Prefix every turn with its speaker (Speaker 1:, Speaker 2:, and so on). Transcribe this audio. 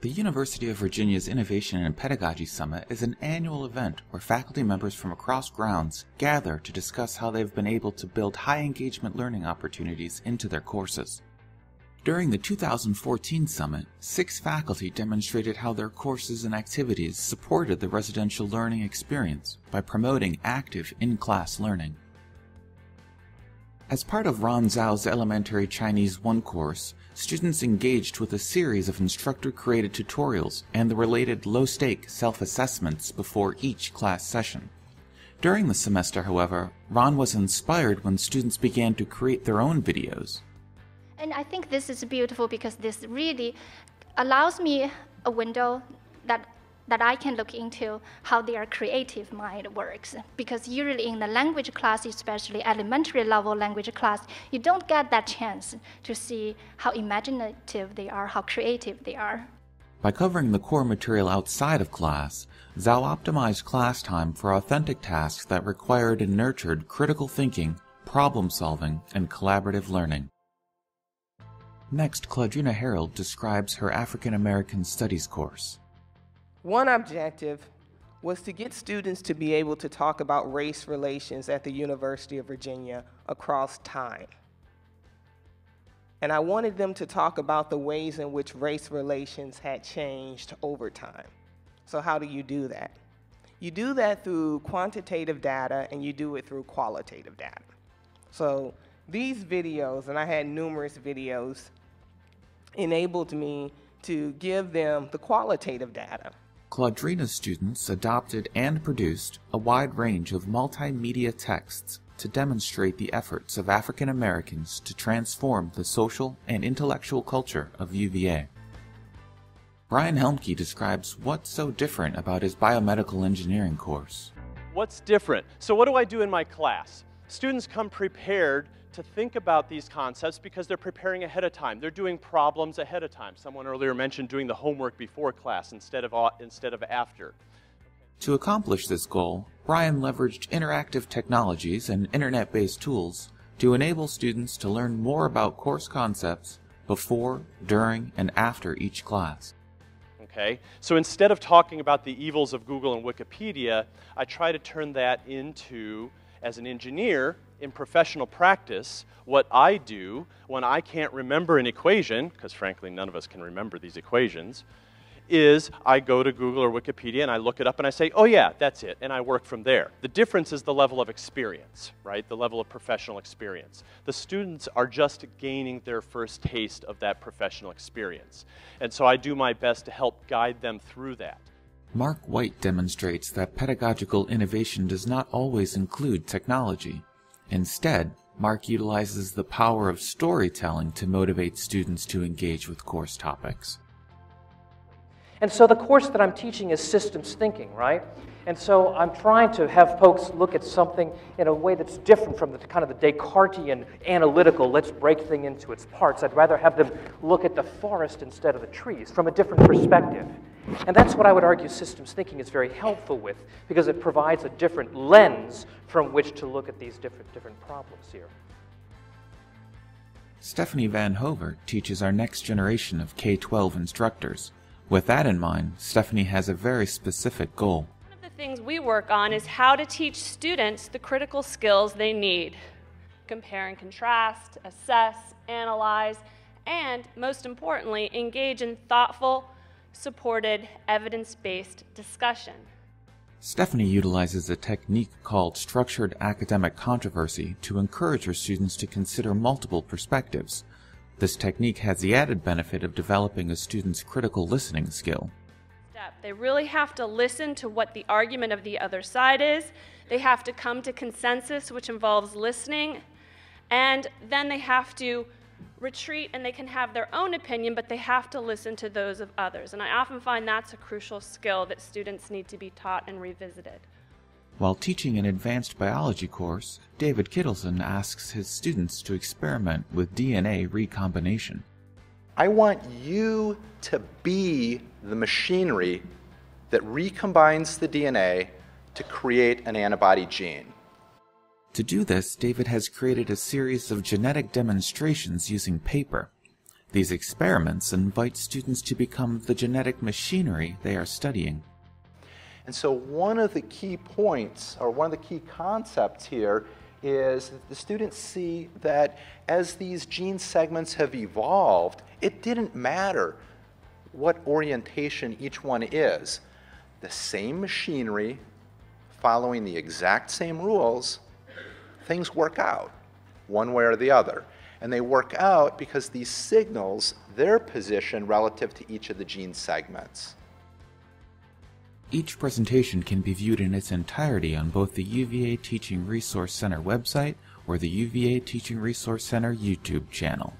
Speaker 1: The University of Virginia's Innovation and Pedagogy Summit is an annual event where faculty members from across grounds gather to discuss how they've been able to build high-engagement learning opportunities into their courses. During the 2014 summit, 6 faculty demonstrated how their courses and activities supported the residential learning experience by promoting active in-class learning. As part of Ron Zhao's Elementary Chinese 1 course, students engaged with a series of instructor-created tutorials and the related low-stake self-assessments before each class session. During the semester, however, Ron was inspired when students began to create their own videos.
Speaker 2: And I think this is beautiful because this really allows me a window that I can look into how their creative mind works. Because usually in the language class, especially elementary level language class, you don't get that chance to see how imaginative they are, how creative they are.
Speaker 1: By covering the core material outside of class, Zhao optimized class time for authentic tasks that required and nurtured critical thinking, problem solving, and collaborative learning. Next, Claudrena Harold describes her African American Studies course.
Speaker 3: One objective was to get students to be able to talk about race relations at the University of Virginia across time. And I wanted them to talk about the ways in which race relations had changed over time. So how do you do that? You do that through quantitative data, and you do it through qualitative data. So these videos, and I had numerous videos, enabled me to give them the qualitative data.
Speaker 1: Claudrena's students adopted and produced a wide range of multimedia texts to demonstrate the efforts of African Americans to transform the social and intellectual culture of UVA. Brian Helmke describes what's so different about his biomedical engineering course.
Speaker 4: What's different? So what do I do in my class? Students come prepared to think about these concepts because they're preparing ahead of time. They're doing problems ahead of time. Someone earlier mentioned doing the homework before class instead of after.
Speaker 1: To accomplish this goal, Brian leveraged interactive technologies and internet-based tools to enable students to learn more about course concepts before, during, and after each class.
Speaker 4: Okay, so instead of talking about the evils of Google and Wikipedia, I try to turn that into, as an engineer, in professional practice, what I do when I can't remember an equation, because frankly none of us can remember these equations, is I go to Google or Wikipedia and I look it up and I say, oh yeah, that's it, and I work from there. The difference is the level of experience, right? The level of professional experience. The students are just gaining their first taste of that professional experience. And so I do my best to help guide them through that.
Speaker 1: Mark White demonstrates that pedagogical innovation does not always include technology. Instead, Mark utilizes the power of storytelling to motivate students to engage with course topics.
Speaker 5: And so the course that I'm teaching is systems thinking, right? And so I'm trying to have folks look at something in a way that's different from the kind of the Descartesian analytical, let's break things into its parts. I'd rather have them look at the forest instead of the trees from a different perspective. And that's what I would argue systems thinking is very helpful with, because it provides a different lens from which to look at these different problems here.
Speaker 1: Stephanie Van Hover teaches our next generation of K-12 instructors. With that in mind, Stephanie has a very specific goal.
Speaker 6: One of the things we work on is how to teach students the critical skills they need. Compare and contrast, assess, analyze, and most importantly, engage in thoughtful, supported, evidence-based discussion.
Speaker 1: Stephanie utilizes a technique called structured academic controversy to encourage her students to consider multiple perspectives. This technique has the added benefit of developing a student's critical listening skill.
Speaker 6: They really have to listen to what the argument of the other side is. They have to come to consensus, which involves listening, and then they have to retreat and they can have their own opinion, but they have to listen to those of others. And I often find that's a crucial skill that students need to be taught and revisited.
Speaker 1: While teaching an advanced biology course, David Kittlesen asks his students to experiment with DNA recombination.
Speaker 7: I want you to be the machinery that recombines the DNA to create an antibody gene.
Speaker 1: To do this, David has created a series of genetic demonstrations using paper. These experiments invite students to become the genetic machinery they are studying.
Speaker 7: And so one of the key points, or one of the key concepts here, is that the students see that as these gene segments have evolved, it didn't matter what orientation each one is. The same machinery, following the exact same rules, things work out one way or the other. And they work out because these signals their position relative to each of the gene segments.
Speaker 1: Each presentation can be viewed in its entirety on both the UVA Teaching Resource Center website or the UVA Teaching Resource Center YouTube channel.